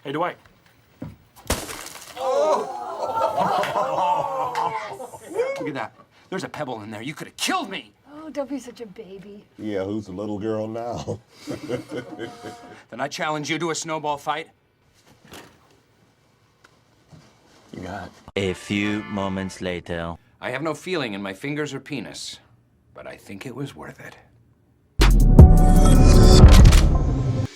Hey, Dwight. Look at that. There's a pebble in there. You could have killed me. Oh, don't be such a baby. Yeah, who's the little girl now? Then I challenge you to a snowball fight. You got it. A few moments later. I have no feeling in my fingers or penis, but I think it was worth it.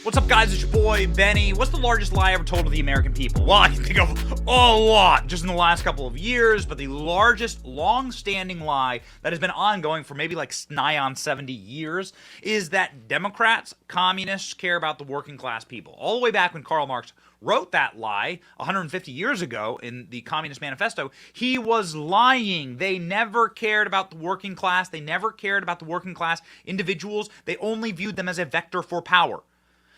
What's up, guys? It's your boy, Benny. What's the largest lie ever told to the American people? Well, I can think of a lot just in the last couple of years, but the largest long-standing lie that has been ongoing for maybe like nigh on 70 years is that Democrats, communists care about the working class people. All the way back when Karl Marx wrote that lie 150 years ago in the Communist Manifesto, he was lying. They never cared about the working class. They never cared about the working class individuals. They only viewed them as a vector for power.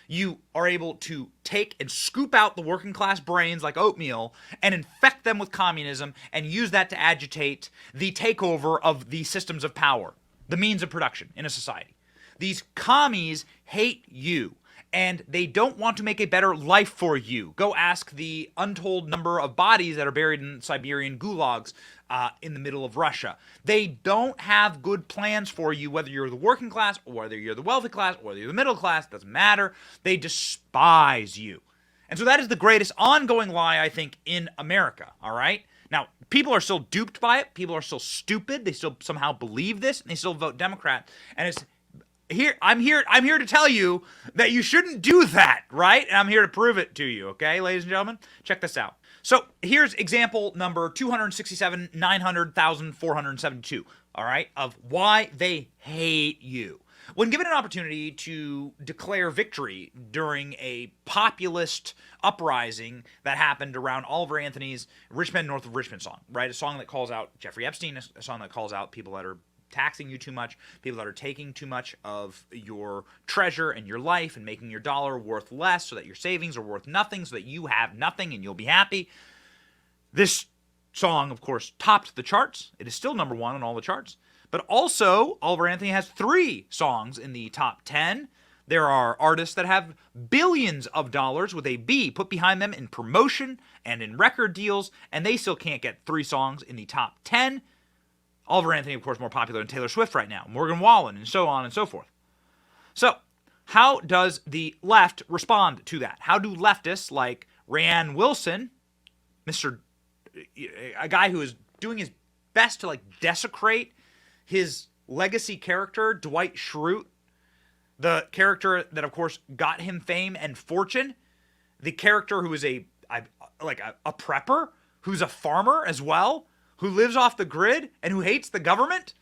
You are able to take and scoop out the working class brains like oatmeal and infect them with communism and use that to agitate the takeover of the systems of power, the means of production in a society. These commies hate you, and they don't want to make a better life for you. Go ask the untold number of bodies that are buried in Siberian gulags in the middle of Russia. They don't have good plans for you, whether you're the working class or whether you're the wealthy class or whether you're the middle class, doesn't matter. They despise you. And so that is the greatest ongoing lie, I think, in America, all right? Now, people are still duped by it. People are still stupid. They still somehow believe this, and they still vote Democrat. And it's I'm here to tell you that you shouldn't do that, right? And I'm here to prove it to you, okay, ladies and gentlemen? Check this out. So here's example number 267,900,472, all right, of why they hate you. When given an opportunity to declare victory during a populist uprising that happened around Oliver Anthony's Men North of Richmond song, right? A song that calls out Jeffrey Epstein, a song that calls out people that are taxing you too much, people that are taking too much of your treasure and your life and making your dollar worth less so that your savings are worth nothing, so that you have nothing and you'll be happy. This song, of course, topped the charts. It is still number one on all the charts. But also, Oliver Anthony has 3 songs in the top 10. There are artists that have billions of dollars with a B put behind them in promotion and in record deals, and they still can't get 3 songs in the top 10. Oliver Anthony, of course, more popular than Taylor Swift right now, Morgan Wallen, and so on and so forth. So, how does the left respond to that? How do leftists like Rainn Wilson, a guy who is doing his best to like desecrate his legacy character, Dwight Schrute, the character that, of course, got him fame and fortune, the character who is a prepper, who's a farmer as well, who lives off the grid and who hates the government?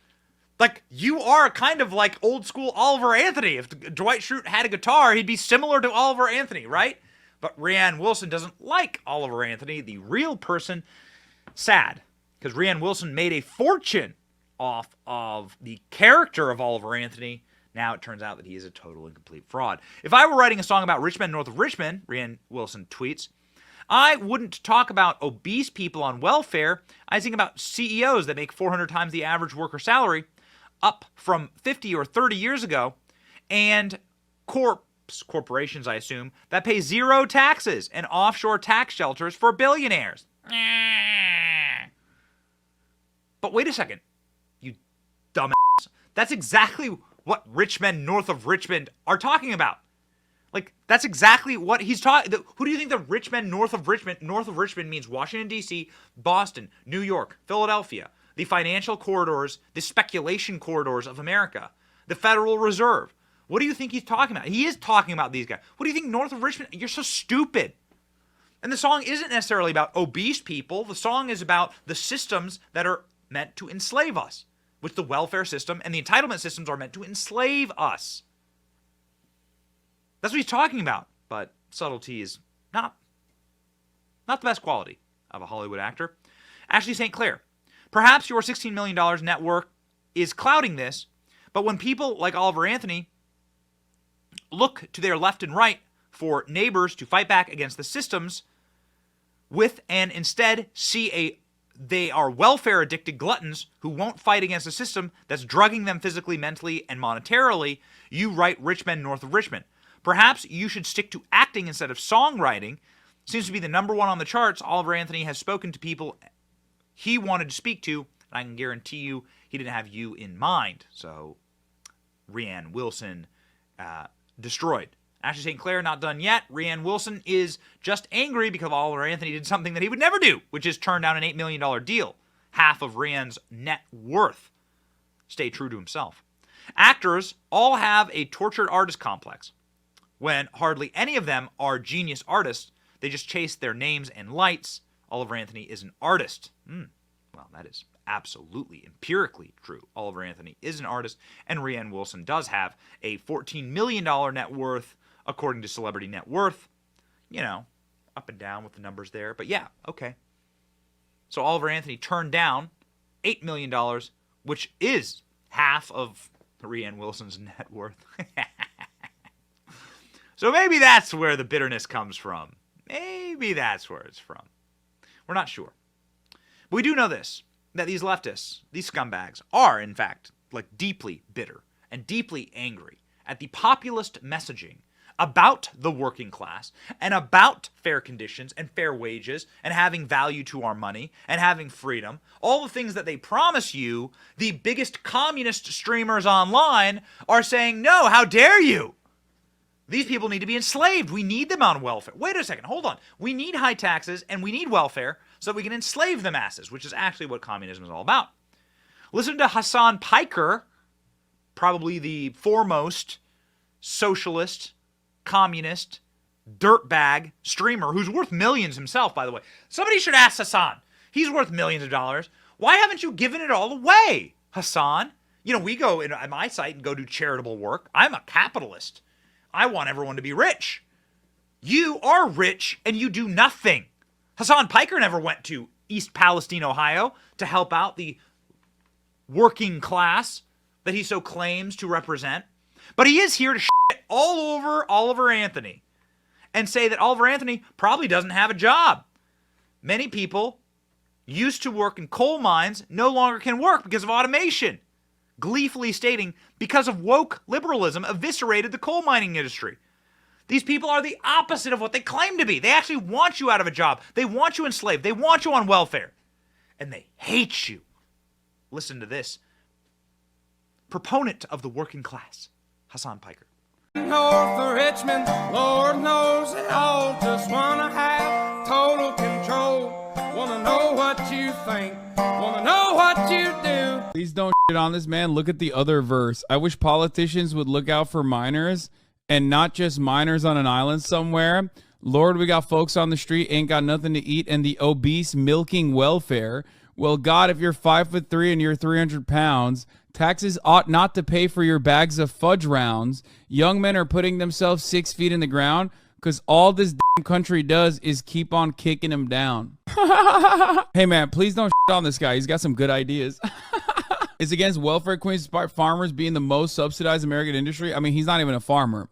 Like, you are kind of like old school Oliver Anthony. If Dwight Schrute had a guitar, he'd be similar to Oliver Anthony, right? But Rainn Wilson doesn't like Oliver Anthony, the real person. Sad, because Rainn Wilson made a fortune off of the character of Oliver Anthony. Now it turns out that he is a total and complete fraud. If I were writing a song about Men North of Richmond, Rainn Wilson tweets, I wouldn't talk about obese people on welfare. I think about CEOs that make 400 times the average worker salary, up from 50 or 30 years ago, and corporations, I assume, that pay 0 taxes and offshore tax shelters for billionaires. But wait a second, you dumbass. That's exactly what Men North of Richmond are talking about. Like, that's exactly what he's talking. Who do you think the Men North of Richmond? North of Richmond means Washington, D.C., Boston, New York, Philadelphia, the financial corridors, the speculation corridors of America, the Federal Reserve. What do you think he's talking about? He is talking about these guys. What do you think North of Richmond? You're so stupid. And the song isn't necessarily about obese people. The song is about the systems that are meant to enslave us, which the welfare system and the entitlement systems are meant to enslave us. That's what he's talking about. But subtlety is not the best quality of a Hollywood actor. Ashley St. Clair. Perhaps your $16 million net worth is clouding this, but when people like Oliver Anthony look to their left and right for neighbors to fight back against the systems with and instead see they are welfare-addicted gluttons who won't fight against a system that's drugging them physically, mentally, and monetarily, you write Men North of Richmond. Perhaps you should stick to acting instead of songwriting seems to be the #1 on the charts. Oliver Anthony has spoken to people he wanted to speak to, and I can guarantee you he didn't have you in mind. So, Rainn Wilson destroyed. Ashley St. Clair, not done yet. Rainn Wilson is just angry because Oliver Anthony did something that he would never do, which is turn down an $8 million deal, half of Raann's net worth. Stay true to himself. Actors all have a tortured artist complex, when hardly any of them are genius artists. They just chase their names and lights. Oliver Anthony is an artist. Well, that is absolutely empirically true. Oliver Anthony is an artist, and Rainn Wilson does have a $14 million net worth, according to Celebrity Net Worth. You know, up and down with the numbers there, but yeah, okay. So Oliver Anthony turned down $8 million, which is half of Rainn Wilson's net worth. So maybe that's where the bitterness comes from. Maybe that's where it's from. We're not sure. But we do know this, that these leftists, these scumbags, are, in fact, like deeply bitter and deeply angry at the populist messaging about the working class and about fair conditions and fair wages and having value to our money and having freedom. All the things that they promise you, the biggest communist streamers online are saying, no, how dare you? These people need to be enslaved. We need them on welfare. Wait a second, hold on. We need high taxes and we need welfare so that we can enslave the masses, which is actually what communism is all about. Listen to Hassan Piker, probably the foremost socialist, communist, dirtbag streamer who's worth millions himself, by the way. Somebody should ask Hassan. He's worth millions of dollars. Why haven't you given it all away, Hassan? You know, we go at my site and go do charitable work. I'm a capitalist. I want everyone to be rich. You are rich and you do nothing. Hassan Piker never went to East Palestine, Ohio to help out the working class that he so claims to represent. But he is here to shit all over Oliver Anthony and say that Oliver Anthony probably doesn't have a job. Many people used to work in coal mines no longer can work because of automation. Gleefully stating, because of woke liberalism eviscerated the coal mining industry. These people are the opposite of what they claim to be. They actually want you out of a job. They want you enslaved. They want you on welfare. And they hate you. Listen to this. Proponent of the working class, Hassan Piker. North of Richmond, Lord knows it all. Just wanna have total control. Wanna know what you think. Wanna know what you do. Please don't shit on this man. Look at the other verse. I wish politicians would look out for minors and not just minors on an island somewhere. Lord, we got folks on the street, ain't got nothing to eat, and the obese milking welfare. Well, God, if you're 5'3" and you're 300 pounds, taxes ought not to pay for your bags of fudge rounds. Young men are putting themselves 6 feet in the ground because all this damn country does is keep on kicking him down. Hey, man, please don't shit on this guy. He's got some good ideas. It's against welfare queens despite farmers being the most subsidized American industry. I mean, he's not even a farmer.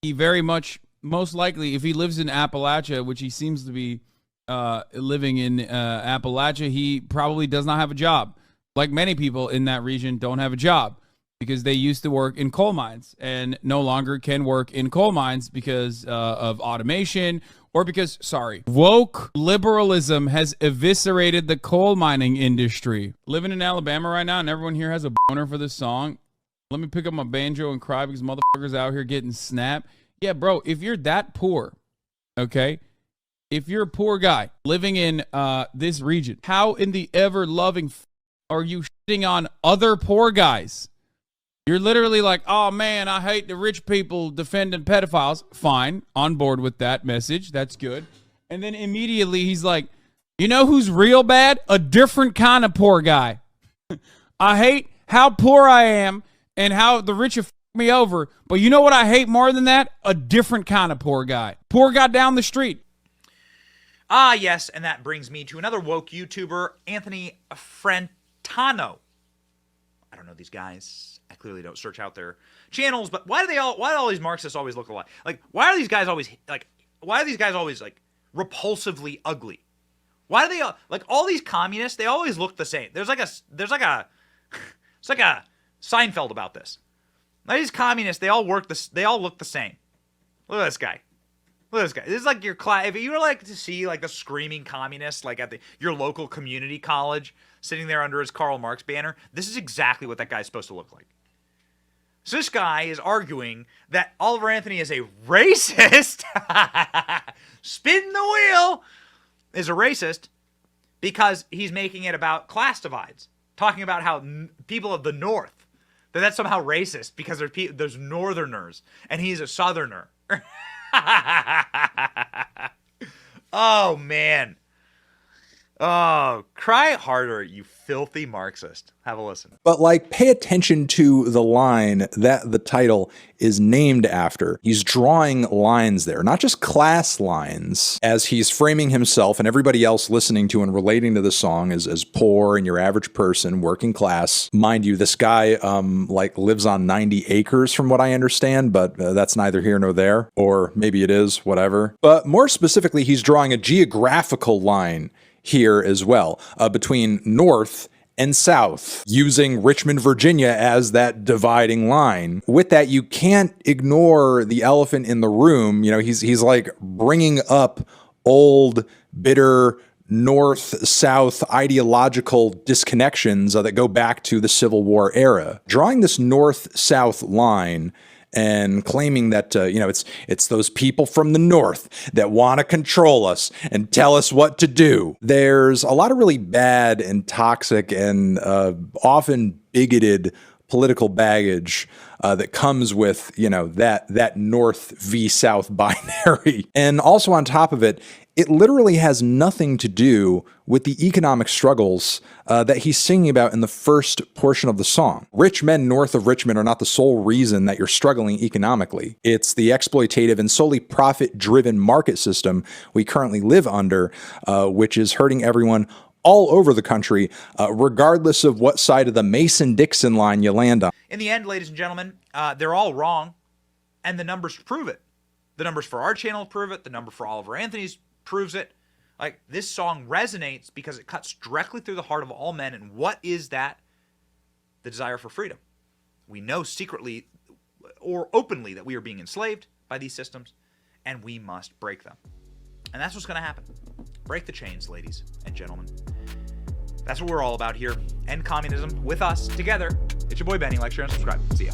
He very much, most likely, if he lives in Appalachia, which he seems to be living in Appalachia, he probably does not have a job. Like many people in that region don't have a job because they used to work in coal mines and no longer can work in coal mines because of automation or because, woke liberalism has eviscerated the coal mining industry. Living in Alabama right now and everyone here has a boner for this song. Let me pick up my banjo and cry because motherfuckers out here getting snapped. Yeah, bro, if you're that poor, okay, if you're a poor guy living in this region, how in the ever-loving are you shitting on other poor guys? You're literally like, oh, man, I hate the rich people defending pedophiles. Fine, on board with that message. That's good. And then immediately he's like, you know who's real bad? A different kind of poor guy. I hate how poor I am and how the rich have fucked me over. But you know what I hate more than that? A different kind of poor guy. Poor guy down the street. Ah, yes, and that brings me to another woke YouTuber, Anthony Frentano. I don't know these guys. I clearly don't search out their channels, but why do all these Marxists always look alike? Like, why are these guys always repulsively ugly? Why do they like all these communists? They always look the same. It's like a Seinfeld about this. Now, these communists, they all look the same. Look at this guy. Look at this guy. This is like your class. If you were like to see like a screaming communist like at your local community college sitting there under his Karl Marx banner, this is exactly what that guy's supposed to look like. So this guy is arguing that Oliver Anthony is a racist. Spin the wheel. Is a racist because he's making it about class divides, talking about how people of the North, that's somehow racist because there's Northerners and he's a Southerner. Oh, man. Oh, cry harder, you filthy Marxist. Have a listen. But like, pay attention to the line that the title is named after. He's drawing lines there, not just class lines, as he's framing himself and everybody else listening to and relating to the song as poor and your average person, working class. Mind you, this guy like lives on 90 acres from what I understand, but that's neither here nor there. Or maybe it is, whatever. But more specifically, he's drawing a geographical line here as well, between North and South, using Richmond, Virginia as that dividing line. With that, you can't ignore the elephant in the room. You know, he's like bringing up old, bitter North-South ideological disconnections that go back to the Civil War era. Drawing this North-South line and claiming that, you know, it's those people from the North that want to control us and tell us what to do. There's a lot of really bad and toxic and often bigoted political baggage that comes with, you know, that North v South binary. And also on top of it, it literally has nothing to do with the economic struggles that he's singing about in the first portion of the song. Rich men north of Richmond are not the sole reason that you're struggling economically. It's the exploitative and solely profit-driven market system we currently live under, which is hurting everyone all over the country, regardless of what side of the Mason-Dixon line you land on. In the end, ladies and gentlemen, they're all wrong, and the numbers prove it. The numbers for our channel prove it. The number for Oliver Anthony's proves it. Like, this song resonates because it cuts directly through the heart of all men. And what is that? The desire for freedom. We know secretly or openly that we are being enslaved by these systems, and we must break them. And that's what's going to happen. Break the chains, ladies and gentlemen. That's what we're all about here. End communism with us together. It's your boy Benny. Like, share, and subscribe. See ya.